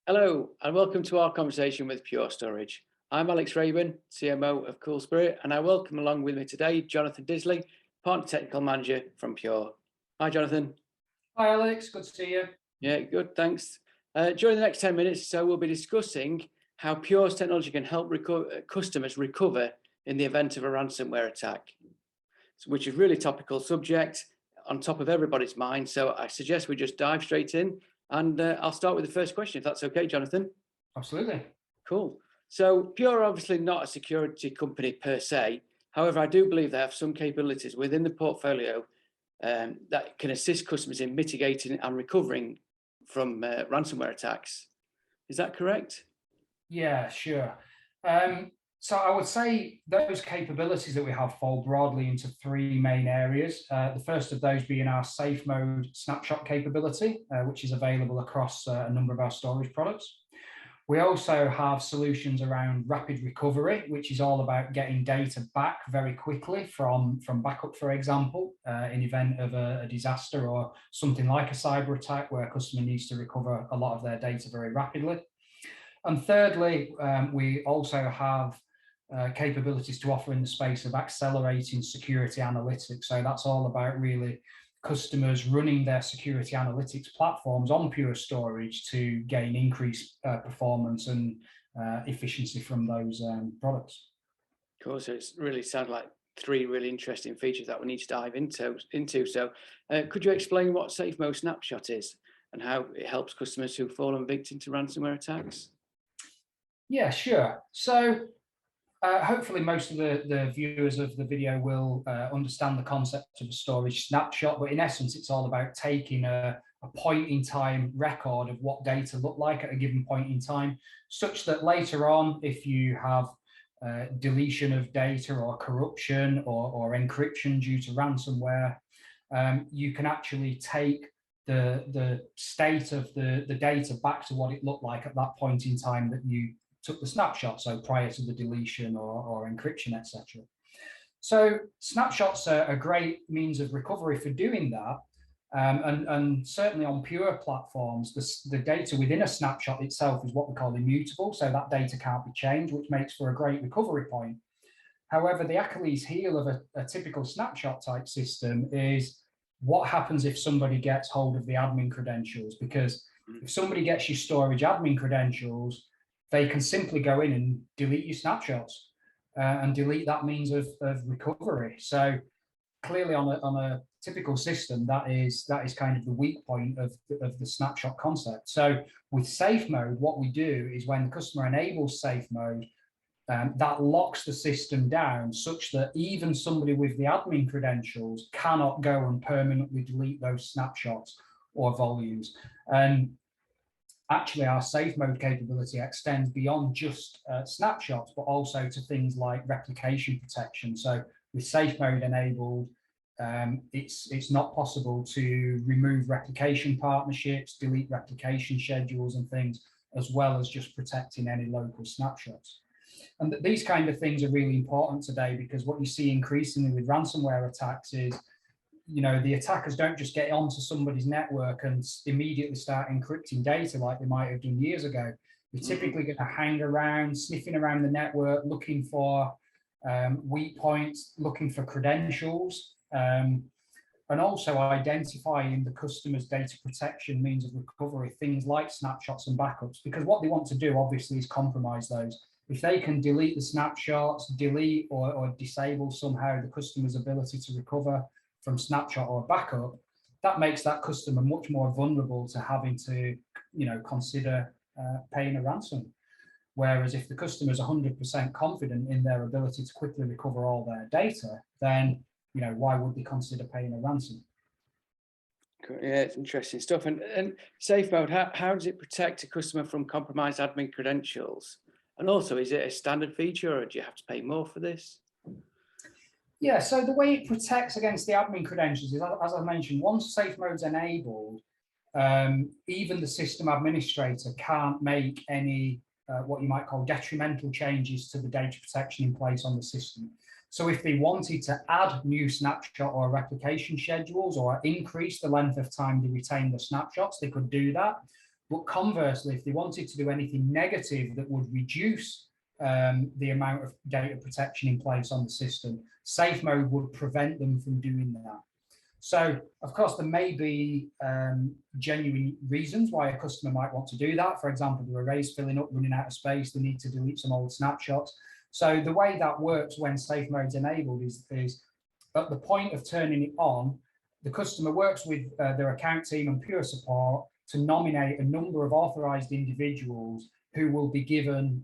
Hello, and welcome to our conversation with Pure Storage. I'm Alex Rayburn, CMO of CoolSPIRiT, and I welcome along with me today Jonathan Disley, Partner Technical Manager from Pure. Hi, Jonathan. Hi, Alex. Good to see you. Yeah, good, thanks. During the next 10 minutes or so, we'll be discussing how Pure's technology can help customers recover in the event of a ransomware attack, which is a really topical subject on top of everybody's mind. So I suggest we just dive straight in, and I'll start with the first question, if that's okay, Jonathan. Absolutely. Cool. So Pure are obviously not a security company per se. However, I do believe they have some capabilities within the portfolio that can assist customers in mitigating and recovering from ransomware attacks. Is that correct? Yeah, sure. So I would say those capabilities that we have fall broadly into three main areas. The first of those being our SafeMode snapshot capability, which is available across a number of our storage products. We also have solutions around rapid recovery, which is all about getting data back very quickly from backup, for example, in event of a disaster or something like a cyber attack where a customer needs to recover a lot of their data very rapidly. And thirdly, we also have capabilities to offer in the space of accelerating security analytics. So that's all about really customers running their security analytics platforms on Pure Storage to gain increased performance and efficiency from those products. Cool. So it really sounds like three really interesting features that we need to dive into. So could you explain what SafeMode Snapshot is and how it helps customers who've fallen victim to ransomware attacks? Yeah, sure. So hopefully most of the viewers of the video will understand the concept of a storage snapshot, but in essence, it's all about taking a point in time record of what data look like at a given point in time, such that later on, if you have deletion of data or corruption or encryption due to ransomware, you can actually take the state of the data back to what it looked like at that point in time that you took the snapshot, so prior to the deletion or encryption, etc. So snapshots are a great means of recovery for doing that. And certainly on Pure platforms, the data within a snapshot itself is what we call immutable, so that data can't be changed, which makes for a great recovery point. However, the Achilles heel of a typical snapshot type system is what happens if somebody gets hold of the admin credentials, because if somebody gets your storage admin credentials, they can simply go in and delete your snapshots and delete that means of recovery. So clearly on a typical system, that is kind of the weak point of the snapshot concept. So with SafeMode, what we do is when the customer enables SafeMode, that locks the system down such that even somebody with the admin credentials cannot go and permanently delete those snapshots or volumes. And actually, our SafeMode capability extends beyond just snapshots, but also to things like replication protection. So with SafeMode enabled, it's not possible to remove replication partnerships, delete replication schedules and things, as well as just protecting any local snapshots. And these kind of things are really important today, because what you see increasingly with ransomware attacks is, you know, the attackers don't just get onto somebody's network and immediately start encrypting data like they might have done years ago. They're typically going to hang around, sniffing around the network, looking for weak points, looking for credentials, and also identifying the customer's data protection means of recovery, things like snapshots and backups, because what they want to do, obviously, is compromise those. If they can delete the snapshots, delete or disable somehow the customer's ability to recover from snapshot or backup, that makes that customer much more vulnerable to having to, you know, consider paying a ransom. Whereas if the customer is 100% confident in their ability to quickly recover all their data, then, you know, why would they consider paying a ransom? Yeah, it's interesting stuff. And SafeMode, how does it protect a customer from compromised admin credentials? And also, is it a standard feature, or do you have to pay more for this? Yeah, so the way it protects against the admin credentials is, as I mentioned, once SafeMode's enabled, even the system administrator can't make any what you might call detrimental changes to the data protection in place on the system. So if they wanted to add new snapshot or replication schedules or increase the length of time they retain the snapshots, they could do that. But conversely, if they wanted to do anything negative that would reduce the amount of data protection in place on the system, SafeMode would prevent them from doing that. So, of course, there may be genuine reasons why a customer might want to do that. For example, the array's filling up, running out of space, they need to delete some old snapshots. So the way that works when SafeMode's enabled is at the point of turning it on, the customer works with their account team and Pure Support to nominate a number of authorized individuals who will be given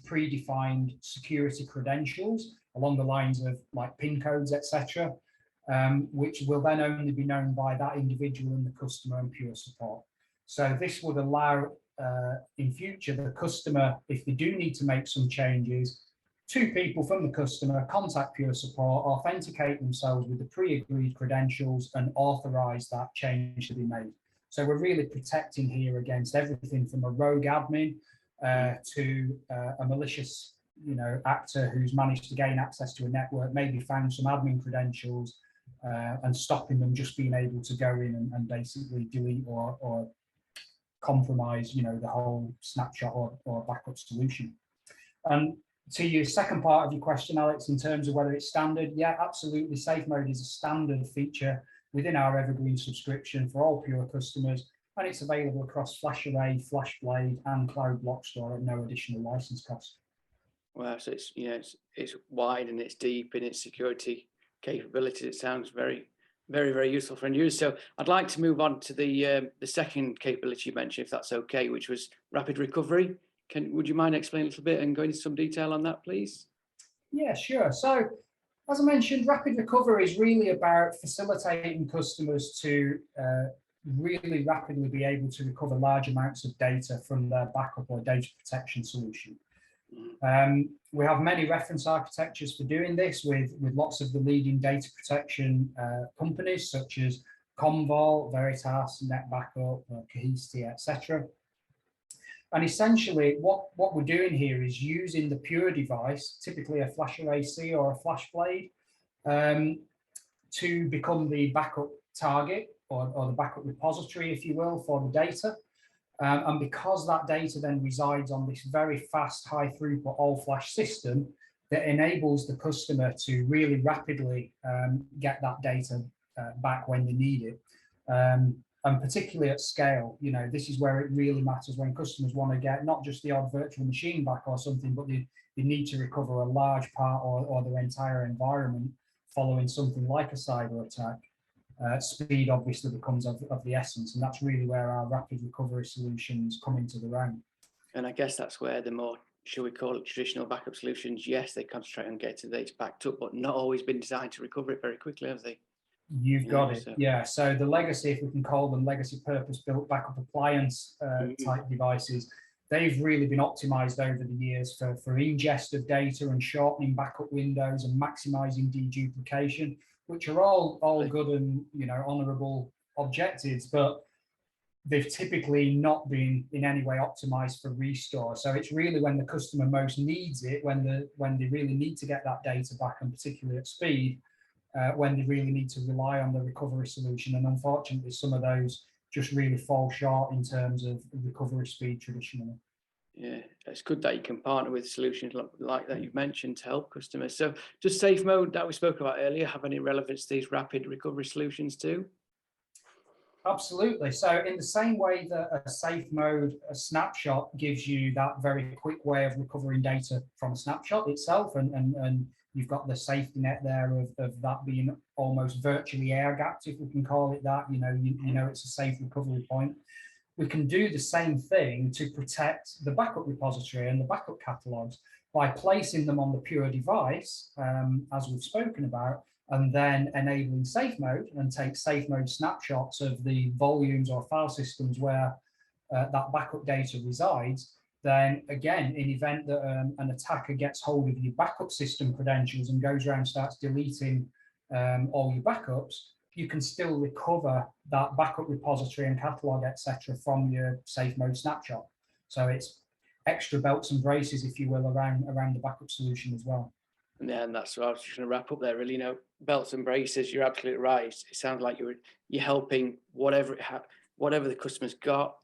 predefined security credentials along the lines of like PIN codes, etc., which will then only be known by that individual and the customer and Pure Support. So this would allow in future the customer, if they do need to make some changes, 2 people from the customer contact Pure Support, authenticate themselves with the pre-agreed credentials and authorize that change to be made. So we're really protecting here against everything from a rogue admin to a malicious, actor who's managed to gain access to a network, maybe found some admin credentials and stopping them just being able to go in and basically delete or compromise, the whole snapshot or backup solution. And to your second part of your question, Alex, in terms of whether it's standard, yeah, absolutely. SafeMode is a standard feature within our Evergreen subscription for all Pure customers, and it's available across FlashArray, FlashBlade, and Cloud Block Store at no additional license cost. Wow, so it's it's wide and it's deep in its security capabilities. It sounds very, very, very useful for end users. So I'd like to move on to the second capability you mentioned, if that's okay, which was rapid recovery. Would you mind explaining a little bit and going into some detail on that, please? Yeah, sure. So, as I mentioned, rapid recovery is really about facilitating customers to really rapidly be able to recover large amounts of data from their backup or data protection solution. We have many reference architectures for doing this with lots of the leading data protection companies such as Commvault, Veritas, NetBackup, Cohesity, etc. And essentially, what we're doing here is using the Pure device, typically a FlashArray C or a FlashBlade, to become the backup target or the backup repository, if you will, for the data. And because that data then resides on this very fast, high throughput all-flash system that enables the customer to really rapidly get that data back when they need it. And particularly at scale, this is where it really matters when customers want to get not just the odd virtual machine back or something, but they need to recover a large part or their entire environment following something like a cyber attack. Speed obviously becomes of the essence, and that's really where our rapid recovery solutions come into the round. And I guess that's where the more, shall we call it, traditional backup solutions, yes, they concentrate on getting the data backed up, but not always been designed to recover it very quickly, have they? You've got it. Yeah. So the legacy, if we can call them legacy purpose-built backup appliance type devices, they've really been optimized over the years for ingest of data and shortening backup windows and maximizing deduplication, which are all good and honorable objectives, but they've typically not been in any way optimized for restore. So it's really when the customer most needs it, when they really need to get that data back, and particularly at speed, when they really need to rely on the recovery solution. And unfortunately, some of those just really fall short in terms of recovery speed traditionally. Yeah, it's good that you can partner with solutions like that you've mentioned to help customers. So does SafeMode that we spoke about earlier have any relevance to these rapid recovery solutions too? Absolutely. So in the same way that a SafeMode snapshot gives you that very quick way of recovering data from a snapshot itself, and you've got the safety net there of that being almost virtually air-gapped, if we can call it that, it's a safe recovery point. We can do the same thing to protect the backup repository and the backup catalogs by placing them on the Pure device, as we've spoken about, and then enabling SafeMode and take SafeMode snapshots of the volumes or file systems where that backup data resides. Then again, in event that an attacker gets hold of your backup system credentials and goes around and starts deleting all your backups, you can still recover that backup repository and catalog, etc., from your SafeMode snapshot. So it's extra belts and braces, if you will, around the backup solution as well. Yeah, and that's what I was just going to wrap up there. Really, belts and braces. You're absolutely right. It sounds like you're helping whatever the customer's got.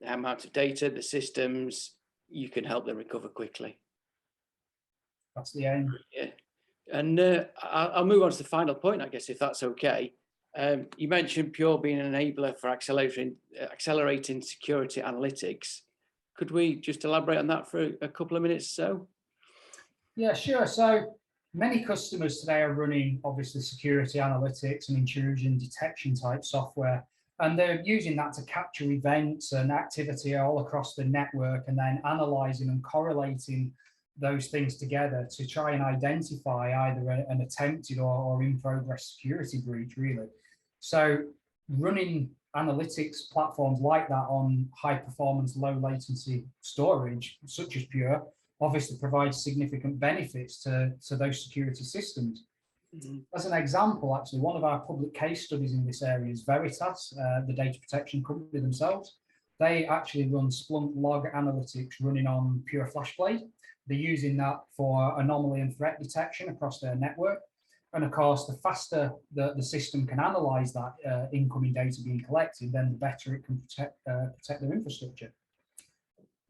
the amount of data, the systems, you can help them recover quickly. That's the aim. Yeah. And I'll move on to the final point, I guess, if that's okay. You mentioned Pure being an enabler for accelerating security analytics. Could we just elaborate on that for a couple of minutes or so? Yeah, sure. So many customers today are running, obviously, security analytics and intrusion detection type software, and they're using that to capture events and activity all across the network, and then analyzing and correlating those things together to try and identify either an attempted or in progress security breach, really. So running analytics platforms like that on high performance, low latency storage, such as Pure, obviously provides significant benefits to those security systems. Mm-hmm. As an example, actually, one of our public case studies in this area is Veritas, the data protection company themselves. They actually run Splunk log analytics running on Pure FlashBlade. They're using that for anomaly and threat detection across their network. And of course, the faster the system can analyze that incoming data being collected, then the better it can protect their infrastructure.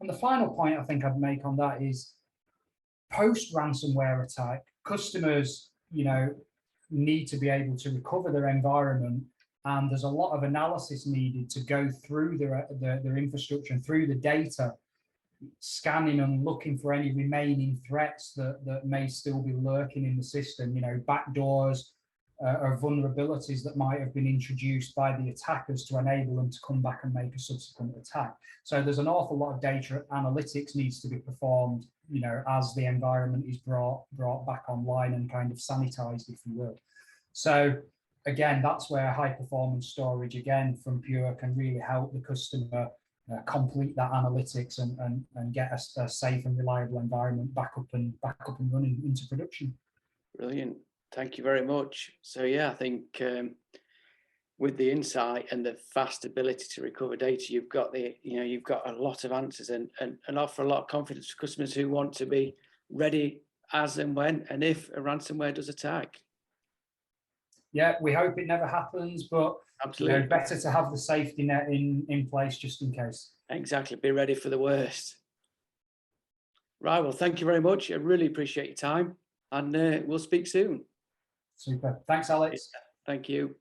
And the final point I think I'd make on that is post ransomware attack, customers, need to be able to recover their environment, and there's a lot of analysis needed to go through their infrastructure and through the data, scanning and looking for any remaining threats that may still be lurking in the system, backdoors or vulnerabilities that might have been introduced by the attackers to enable them to come back and make a subsequent attack. So there's an awful lot of data analytics needs to be performed, as the environment is brought back online and kind of sanitized, if you will. So again, that's where high performance storage, again, from Pure can really help the customer complete that analytics and get a safe and reliable environment back up and running into production. Brilliant. Thank you very much. So yeah, I think with the insight and the fast ability to recover data, you've got a lot of answers and offer a lot of confidence to customers who want to be ready as and when and if a ransomware does attack. Yeah, we hope it never happens, but absolutely, better to have the safety net in place just in case. Exactly, be ready for the worst. Right, well, thank you very much. I really appreciate your time, and we'll speak soon. Super. Thanks, Alex. Thank you.